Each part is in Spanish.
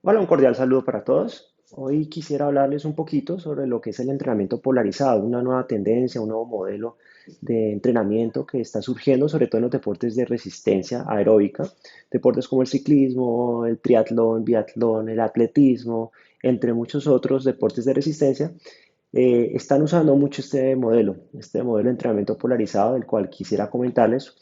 Hola, un cordial saludo para todos. Hoy quisiera hablarles un poquito sobre lo que es el entrenamiento polarizado, una nueva tendencia, un nuevo modelo de entrenamiento que está surgiendo, sobre todo en los deportes de resistencia aeróbica, deportes como el ciclismo, el triatlón, biatlón, el atletismo, entre muchos otros deportes de resistencia. Están usando mucho este modelo de entrenamiento polarizado, del cual quisiera comentarles.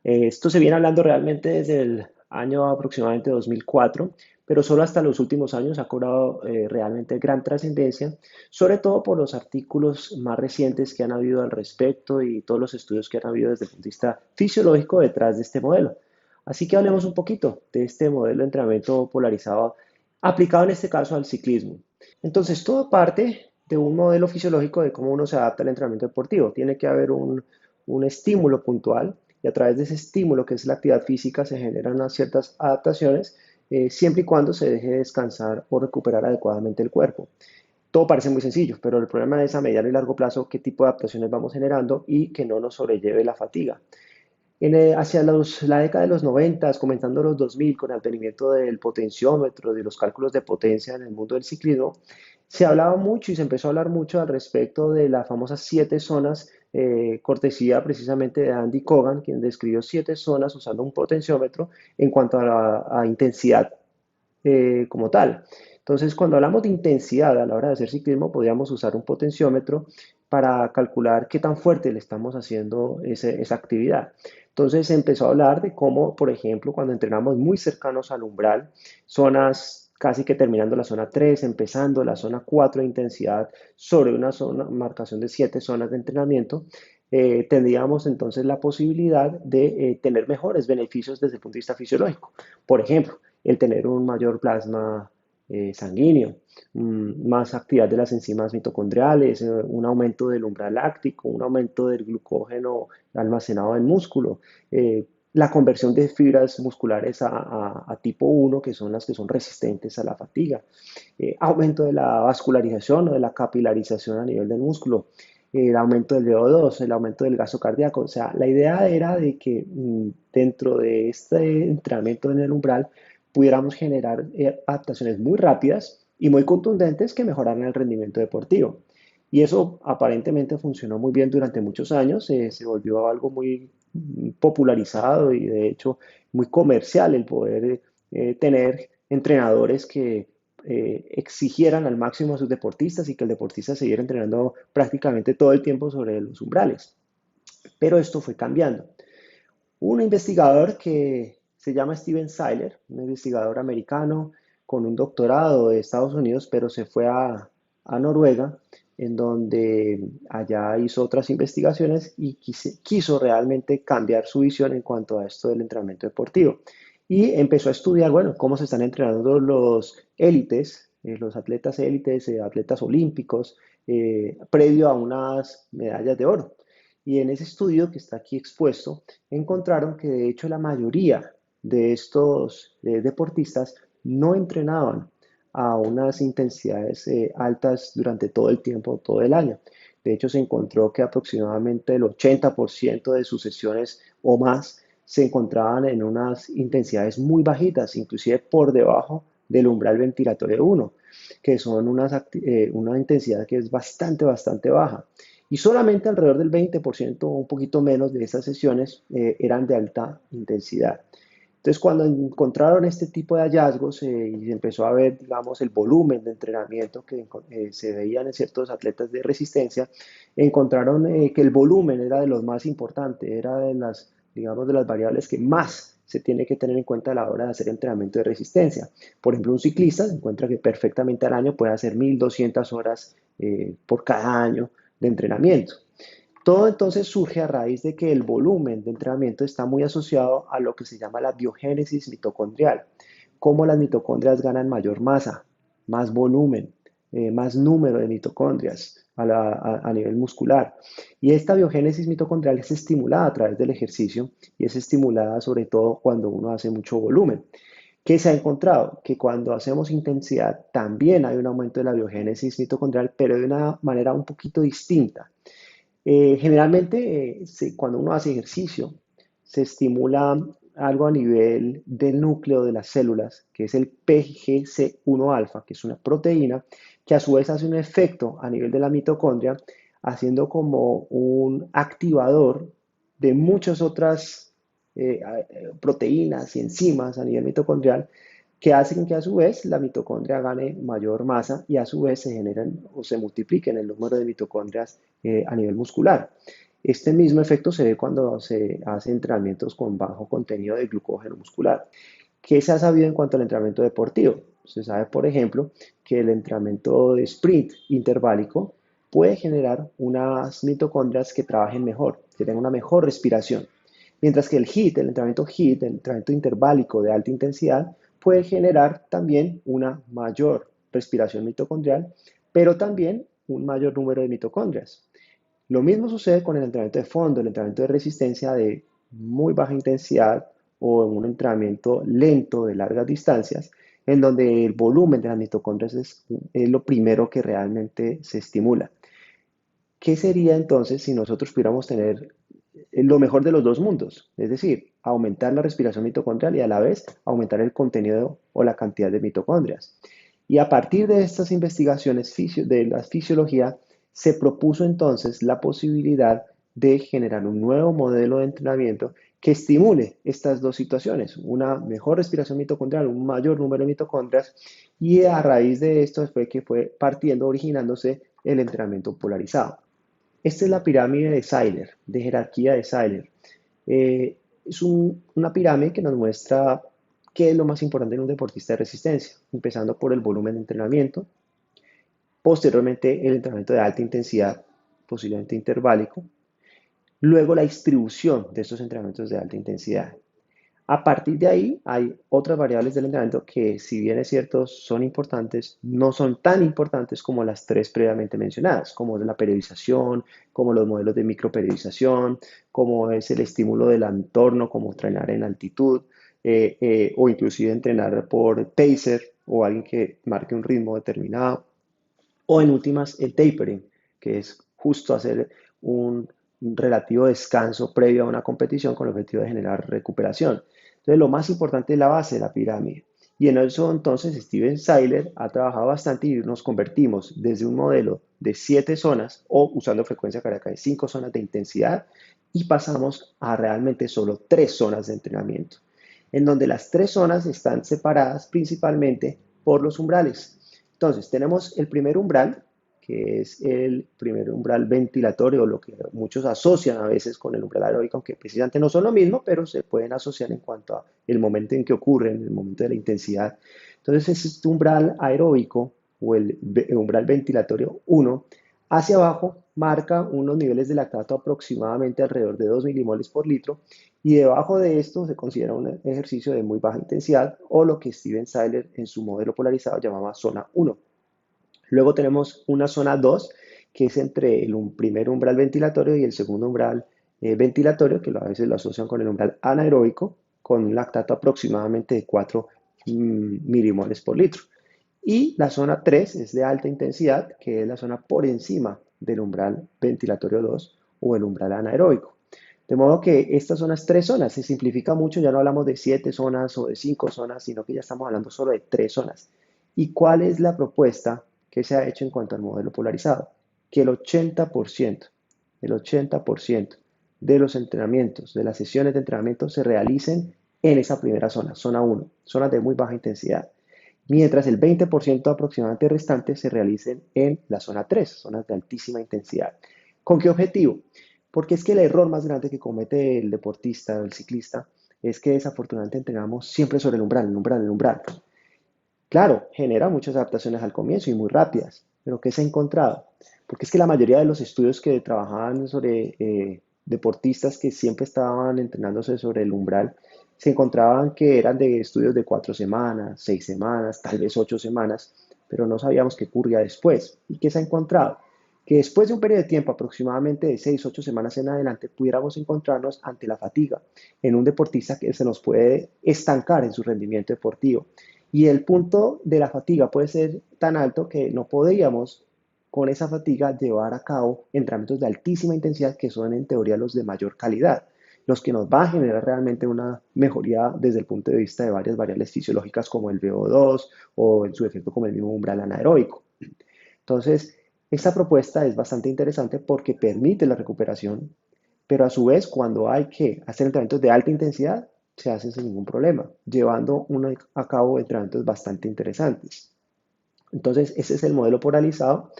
Esto se viene hablando realmente desde el año aproximadamente 2004, pero solo hasta los últimos años ha cobrado realmente gran trascendencia, sobre todo por los artículos más recientes que han habido al respecto y todos los estudios que han habido desde el punto de vista fisiológico detrás de este modelo. Así que hablemos un poquito de este modelo de entrenamiento polarizado aplicado en este caso al ciclismo. Entonces, todo parte de un modelo fisiológico de cómo uno se adapta al entrenamiento deportivo. Tiene que haber un estímulo puntual y a través de ese estímulo que es la actividad física se generan unas ciertas adaptaciones siempre y cuando se deje descansar o recuperar adecuadamente el cuerpo. Todo parece muy sencillo, pero el problema es a mediano y largo plazo qué tipo de adaptaciones vamos generando y que no nos sobrelleve la fatiga. Hacia la década de los 90, comenzando los 2000, con el advenimiento del potenciómetro, de los cálculos de potencia en el mundo del ciclismo, se hablaba mucho y se empezó a hablar mucho al respecto de las famosas 7 zonas, cortesía precisamente de Andy Cogan, quien describió 7 zonas usando un potenciómetro en cuanto a intensidad como tal. Entonces, cuando hablamos de intensidad a la hora de hacer ciclismo, podríamos usar un potenciómetro para calcular qué tan fuerte le estamos haciendo esa actividad. Entonces, se empezó a hablar de cómo, por ejemplo, cuando entrenamos muy cercanos al umbral, zonas casi que terminando la zona 3, empezando la zona 4 de intensidad sobre una marcación de 7 zonas de entrenamiento, tendríamos entonces la posibilidad de tener mejores beneficios desde el punto de vista fisiológico. Por ejemplo, el tener un mayor plasma sanguíneo, más actividad de las enzimas mitocondriales, un aumento del umbral láctico, un aumento del glucógeno almacenado en músculo, la conversión de fibras musculares a tipo 1, que son las que son resistentes a la fatiga, aumento de la vascularización o de la capilarización a nivel del músculo, el aumento del VO2, el aumento del gasto cardíaco. O sea, la idea era de que dentro de este entrenamiento en el umbral pudiéramos generar adaptaciones muy rápidas y muy contundentes que mejoraran el rendimiento deportivo. Y eso aparentemente funcionó muy bien durante muchos años, se volvió algo muy popularizado y de hecho muy comercial el poder tener entrenadores que exigieran al máximo a sus deportistas y que el deportista siguiera entrenando prácticamente todo el tiempo sobre los umbrales. Pero esto fue cambiando. Un investigador que se llama Steven Seiler, un investigador americano con un doctorado de Estados Unidos, pero se fue a Noruega, en donde allá hizo otras investigaciones y quiso realmente cambiar su visión en cuanto a esto del entrenamiento deportivo. Y empezó a estudiar, bueno, cómo se están entrenando los élites, los atletas élites, atletas olímpicos, previo a unas medallas de oro. Y en ese estudio que está aquí expuesto, encontraron que de hecho la mayoría de estos deportistas no entrenaban a unas intensidades altas durante todo el tiempo, todo el año. De hecho, se encontró que aproximadamente el 80% de sus sesiones o más se encontraban en unas intensidades muy bajitas, inclusive por debajo del umbral ventilatorio 1, que son una intensidad que es bastante baja. Y solamente alrededor del 20% o un poquito menos de esas sesiones eran de alta intensidad. Entonces, cuando encontraron este tipo de hallazgos y se empezó a ver, digamos, el volumen de entrenamiento que se veían en ciertos atletas de resistencia, encontraron que el volumen era de los más importantes, era de las, digamos, de las variables que más se tiene que tener en cuenta a la hora de hacer entrenamiento de resistencia. Por ejemplo, un ciclista se encuentra que perfectamente al año puede hacer 1.200 horas por cada año de entrenamiento. Todo entonces surge a raíz de que el volumen de entrenamiento está muy asociado a lo que se llama la biogénesis mitocondrial, cómo las mitocondrias ganan mayor masa, más volumen, más número de mitocondrias a nivel muscular. Y esta biogénesis mitocondrial es estimulada a través del ejercicio y es estimulada sobre todo cuando uno hace mucho volumen. ¿Qué se ha encontrado? Que cuando hacemos intensidad también hay un aumento de la biogénesis mitocondrial, pero de una manera un poquito distinta. Generalmente, cuando uno hace ejercicio, se estimula algo a nivel del núcleo de las células, que es el PGC1 alfa, que es una proteína, que a su vez hace un efecto a nivel de la mitocondria, haciendo como un activador de muchas otras proteínas y enzimas a nivel mitocondrial, que hacen que a su vez la mitocondria gane mayor masa y a su vez se generan o se multipliquen el número de mitocondrias a nivel muscular. Este mismo efecto se ve cuando se hace entrenamientos con bajo contenido de glucógeno muscular. ¿Qué se ha sabido en cuanto al entrenamiento deportivo? Se sabe, por ejemplo, que el entrenamiento de sprint interválico puede generar unas mitocondrias que trabajen mejor, que tengan una mejor respiración. Mientras que el HIIT, el entrenamiento HIIT, el entrenamiento interválico de alta intensidad, puede generar también una mayor respiración mitocondrial, pero también un mayor número de mitocondrias. Lo mismo sucede con el entrenamiento de fondo, el entrenamiento de resistencia de muy baja intensidad o un entrenamiento lento de largas distancias, en donde el volumen de las mitocondrias es lo primero que realmente se estimula. ¿Qué sería entonces si nosotros pudiéramos tener lo mejor de los dos mundos? Es decir, aumentar la respiración mitocondrial y a la vez aumentar el contenido o la cantidad de mitocondrias. Y a partir de estas investigaciones de la fisiología, se propuso entonces la posibilidad de generar un nuevo modelo de entrenamiento que estimule estas dos situaciones, una mejor respiración mitocondrial, un mayor número de mitocondrias, y a raíz de esto fue que fue partiendo, originándose el entrenamiento polarizado. Esta es la pirámide de Seiler, de jerarquía de Seiler. Es una pirámide que nos muestra qué es lo más importante en un deportista de resistencia, empezando por el volumen de entrenamiento, posteriormente el entrenamiento de alta intensidad, posiblemente interválico, luego la distribución de estos entrenamientos de alta intensidad. A partir de ahí hay otras variables del entrenamiento que, si bien es cierto, son importantes, no son tan importantes como las tres previamente mencionadas, como es la periodización, como los modelos de microperiodización, como es el estímulo del entorno, como entrenar en altitud, o inclusive entrenar por pacer o alguien que marque un ritmo determinado, o en últimas el tapering, que es justo hacer un relativo descanso previo a una competición con el objetivo de generar recuperación. Entonces, lo más importante es la base de la pirámide. Y en eso entonces Steven Seiler ha trabajado bastante y nos convertimos desde un modelo de 7 zonas o usando frecuencia cardíaca de 5 zonas de intensidad y pasamos a realmente solo 3 zonas de entrenamiento, en donde las 3 zonas están separadas principalmente por los umbrales. Entonces, tenemos el primer umbral, que es el primer umbral ventilatorio, lo que muchos asocian a veces con el umbral aeróbico, aunque precisamente no son lo mismo, pero se pueden asociar en cuanto a el momento en que ocurre, en el momento de la intensidad. Entonces, este umbral aeróbico o el umbral ventilatorio 1, hacia abajo marca unos niveles de lactato aproximadamente alrededor de 2 milimoles por litro y debajo de esto se considera un ejercicio de muy baja intensidad o lo que Steven Seiler en su modelo polarizado llamaba zona 1. Luego tenemos una zona 2 que es entre el primer umbral ventilatorio y el segundo umbral ventilatorio, que a veces lo asocian con el umbral anaeróbico, con un lactato aproximadamente de 4 milimoles por litro. Y la zona 3 es de alta intensidad, que es la zona por encima del umbral ventilatorio 2 o el umbral anaeróbico. De modo que estas son las 3 zonas. Se simplifica mucho, ya no hablamos de 7 zonas o de 5 zonas, sino que ya estamos hablando solo de 3 zonas. ¿Y cuál es la propuesta que se ha hecho en cuanto al modelo polarizado? Que el 80% de los entrenamientos, de las sesiones de entrenamiento se realicen en esa primera zona, zona 1, zonas de muy baja intensidad, mientras el 20% aproximadamente restante se realicen en la zona 3, zonas de altísima intensidad. ¿Con qué objetivo? Porque es que el error más grande que comete el deportista o el ciclista es que desafortunadamente entrenamos siempre sobre el umbral, el umbral, el umbral. Claro, genera muchas adaptaciones al comienzo y muy rápidas, pero ¿qué se ha encontrado? Porque es que la mayoría de los estudios que trabajaban sobre deportistas que siempre estaban entrenándose sobre el umbral, se encontraban que eran de estudios de 4 semanas, 6 semanas, tal vez 8 semanas, pero no sabíamos qué ocurría después. ¿Y qué se ha encontrado? Que después de un periodo de tiempo aproximadamente de 6, 8 semanas en adelante, pudiéramos encontrarnos ante la fatiga en un deportista que se nos puede estancar en su rendimiento deportivo. Y el punto de la fatiga puede ser tan alto que no podríamos con esa fatiga llevar a cabo entrenamientos de altísima intensidad que son en teoría los de mayor calidad. los que nos va a generar realmente una mejoría desde el punto de vista de varias variables fisiológicas como el VO2 o en su efecto como el mismo umbral anaeróbico. Entonces, esta propuesta es bastante interesante porque permite la recuperación, pero a su vez cuando hay que hacer entrenamientos de alta intensidad, se hace sin ningún problema, llevando a cabo entrenamientos bastante interesantes. Entonces, ese es el modelo polarizado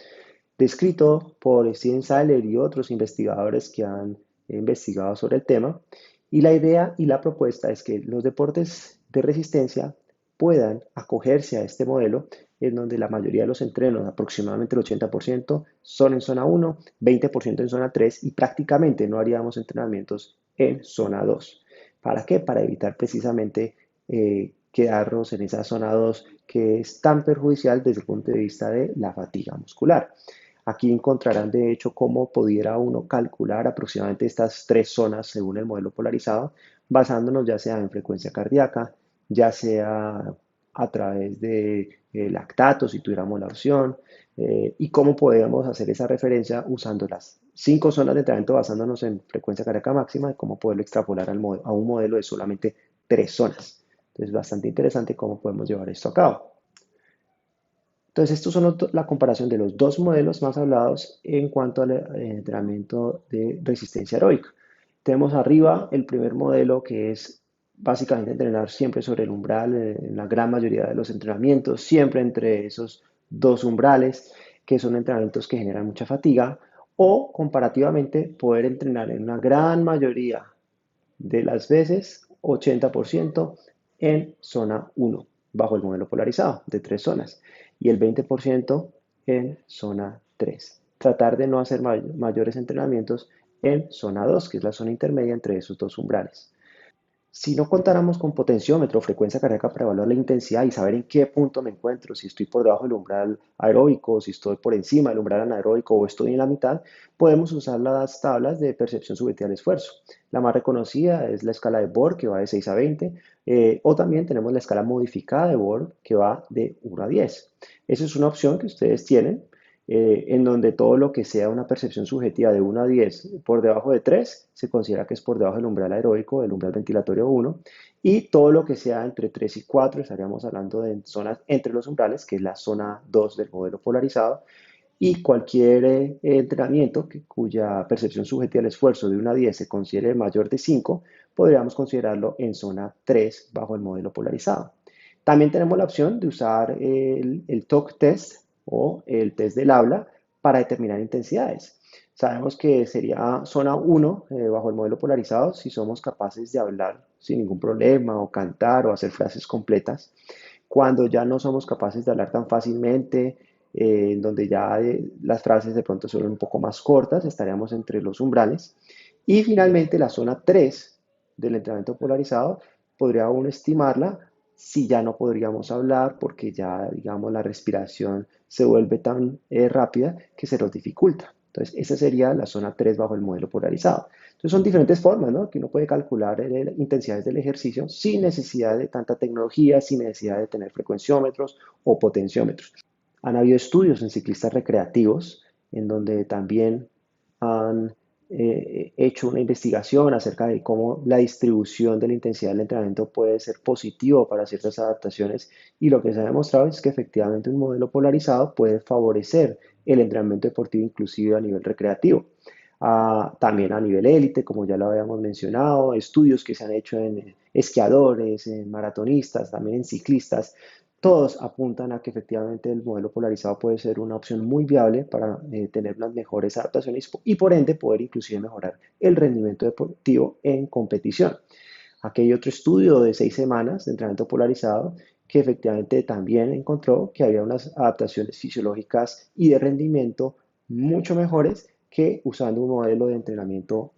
descrito por Steven Seiler y otros investigadores que han investigado sobre el tema. Y la idea y la propuesta es que los deportes de resistencia puedan acogerse a este modelo en donde la mayoría de los entrenos, aproximadamente el 80%, son en zona 1, 20% en zona 3 y prácticamente no haríamos entrenamientos en zona 2. ¿Para qué? Para evitar precisamente quedarnos en esa zona 2 que es tan perjudicial desde el punto de vista de la fatiga muscular. Aquí encontrarán de hecho cómo pudiera uno calcular aproximadamente estas tres zonas según el modelo polarizado, basándonos ya sea en frecuencia cardíaca, ya sea a través de lactato, si tuviéramos la opción, y cómo podemos hacer esa referencia usando las 5 zonas de entrenamiento basándonos en frecuencia cardíaca máxima y cómo poderlo extrapolar a un modelo de solamente 3 zonas. Entonces, bastante interesante cómo podemos llevar esto a cabo. Entonces, estos son la comparación de los dos modelos más hablados en cuanto al entrenamiento de resistencia aeróbica. Tenemos arriba el primer modelo que es básicamente entrenar siempre sobre el umbral en la gran mayoría de los entrenamientos, siempre entre esos dos umbrales, que son entrenamientos que generan mucha fatiga, o comparativamente poder entrenar en una gran mayoría de las veces, 80% en zona 1, bajo el modelo polarizado de 3 zonas, y el 20% en zona 3. Tratar de no hacer mayores entrenamientos en zona 2, que es la zona intermedia entre esos dos umbrales. Si no contáramos con potenciómetro o frecuencia cardíaca para evaluar la intensidad y saber en qué punto me encuentro, si estoy por debajo del umbral aeróbico, si estoy por encima del umbral anaeróbico o estoy en la mitad, podemos usar las tablas de percepción subjetiva del esfuerzo. La más reconocida es la escala de Borg, que va de 6 a 20, o también tenemos la escala modificada de Borg, que va de 1 a 10. Esa es una opción que ustedes tienen en donde todo lo que sea una percepción subjetiva de 1 a 10 por debajo de 3 se considera que es por debajo del umbral aeróbico, del umbral ventilatorio 1, y todo lo que sea entre 3 y 4 estaríamos hablando de zonas entre los umbrales, que es la zona 2 del modelo polarizado, y cualquier entrenamiento cuya percepción subjetiva del esfuerzo de 1 a 10 se considere mayor de 5, podríamos considerarlo en zona 3 bajo el modelo polarizado. También tenemos la opción de usar el TOC test o el test del habla para determinar intensidades. Sabemos que sería zona 1 bajo el modelo polarizado si somos capaces de hablar sin ningún problema o cantar o hacer frases completas. Cuando ya no somos capaces de hablar tan fácilmente, donde ya las frases de pronto son un poco más cortas, estaríamos entre los umbrales. Y finalmente la zona 3 del entrenamiento polarizado podría uno estimarla si ya no podríamos hablar porque ya, digamos, la respiración se vuelve tan rápida que se nos dificulta. Entonces, esa sería la zona 3 bajo el modelo polarizado. Entonces, son diferentes formas, ¿no? Que uno puede calcular intensidades del ejercicio sin necesidad de tanta tecnología, sin necesidad de tener frecuenciómetros o potenciómetros. Han habido estudios en ciclistas recreativos en donde también han hecho una investigación acerca de cómo la distribución de la intensidad del entrenamiento puede ser positivo para ciertas adaptaciones y lo que se ha demostrado es que efectivamente un modelo polarizado puede favorecer el entrenamiento deportivo inclusive a nivel recreativo. También a nivel élite, como ya lo habíamos mencionado, estudios que se han hecho en esquiadores, en maratonistas, también en ciclistas, todos apuntan a que efectivamente el modelo polarizado puede ser una opción muy viable para tener unas mejores adaptaciones y por ende poder inclusive mejorar el rendimiento deportivo en competición. Aquí hay otro estudio de 6 semanas de entrenamiento polarizado que efectivamente también encontró que había unas adaptaciones fisiológicas y de rendimiento mucho mejores que usando un modelo de entrenamiento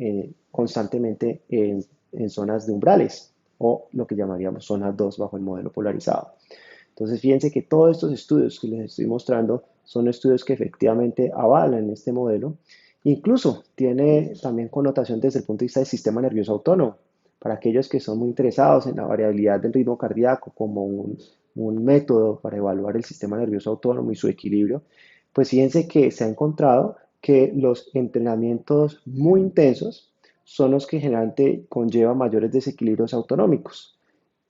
constantemente en zonas de umbrales o lo que llamaríamos zona 2 bajo el modelo polarizado. Entonces, fíjense que todos estos estudios que les estoy mostrando son estudios que efectivamente avalan este modelo. Incluso tiene también connotación desde el punto de vista del sistema nervioso autónomo. Para aquellos que son muy interesados en la variabilidad del ritmo cardíaco como un método para evaluar el sistema nervioso autónomo y su equilibrio, pues fíjense que se ha encontrado que los entrenamientos muy intensos son los que generalmente conllevan mayores desequilibrios autonómicos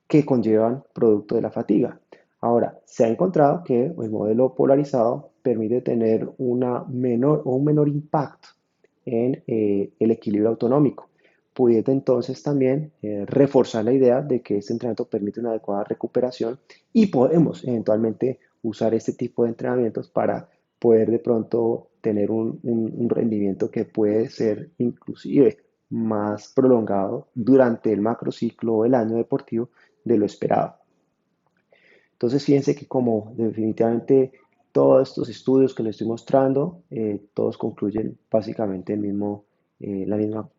que conllevan producto de la fatiga. Ahora, se ha encontrado que el modelo polarizado permite tener una menor o un menor impacto en el equilibrio autonómico, pudiendo entonces también reforzar la idea de que este entrenamiento permite una adecuada recuperación y podemos eventualmente usar este tipo de entrenamientos para poder de pronto tener un rendimiento que puede ser inclusive más prolongado durante el macrociclo o el año deportivo de lo esperado. Entonces, fíjense que como definitivamente todos estos estudios que les estoy mostrando, todos concluyen básicamente la misma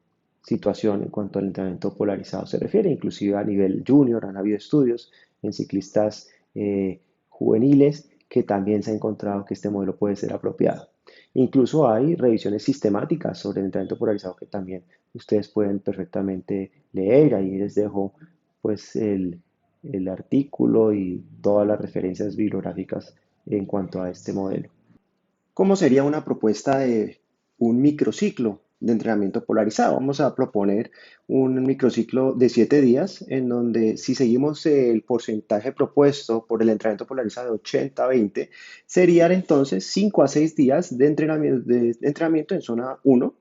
situación en cuanto al entrenamiento polarizado se refiere, inclusive a nivel junior han habido estudios en ciclistas juveniles que también se ha encontrado que este modelo puede ser apropiado. Incluso hay revisiones sistemáticas sobre el entrenamiento polarizado que también ustedes pueden perfectamente leer. Ahí les dejo pues el artículo y todas las referencias bibliográficas en cuanto a este modelo. ¿Cómo sería una propuesta de un microciclo de entrenamiento polarizado? Vamos a proponer un microciclo de 7 días en donde si seguimos el porcentaje propuesto por el entrenamiento polarizado de 80-20, serían entonces 5 a 6 días de entrenamiento en zona 1,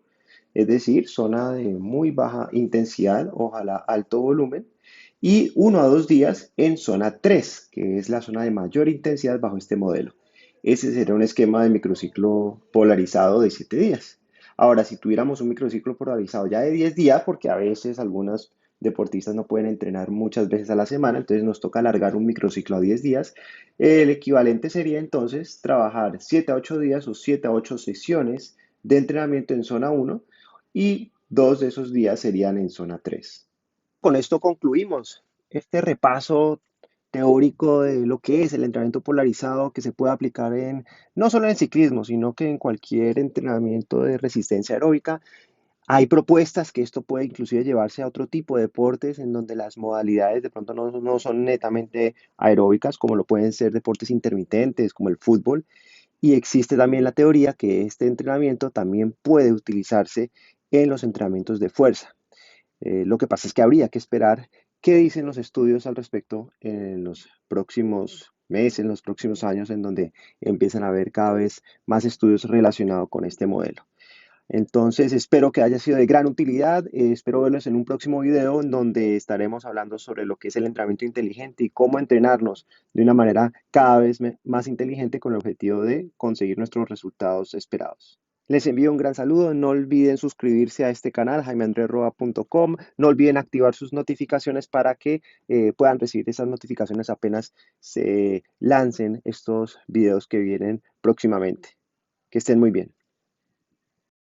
es decir, zona de muy baja intensidad, ojalá alto volumen, y 1 a 2 días en zona 3, que es la zona de mayor intensidad bajo este modelo. Ese sería un esquema de microciclo polarizado de 7 días. Ahora, si tuviéramos un microciclo polarizado ya de 10 días, porque a veces algunos deportistas no pueden entrenar muchas veces a la semana, entonces nos toca alargar un microciclo a 10 días, el equivalente sería entonces trabajar 7 a 8 días o 7 a 8 sesiones de entrenamiento en zona 1 y 2 de esos días serían en zona 3. Con esto concluimos este repaso teórico de lo que es el entrenamiento polarizado que se puede aplicar no solo en el ciclismo, sino que en cualquier entrenamiento de resistencia aeróbica. Hay propuestas que esto puede inclusive llevarse a otro tipo de deportes en donde las modalidades de pronto no son netamente aeróbicas, como lo pueden ser deportes intermitentes, como el fútbol. Y existe también la teoría que este entrenamiento también puede utilizarse en los entrenamientos de fuerza. Lo que pasa es que habría que esperar qué dicen los estudios al respecto en los próximos meses, en los próximos años, en donde empiezan a haber cada vez más estudios relacionados con este modelo. Entonces, espero que haya sido de gran utilidad. Espero verlos en un próximo video en donde estaremos hablando sobre lo que es el entrenamiento inteligente y cómo entrenarnos de una manera cada vez más inteligente con el objetivo de conseguir nuestros resultados esperados. Les envío un gran saludo. No olviden suscribirse a este canal, jaimeandresroa.com. No olviden activar sus notificaciones para que puedan recibir esas notificaciones apenas se lancen estos videos que vienen próximamente. Que estén muy bien.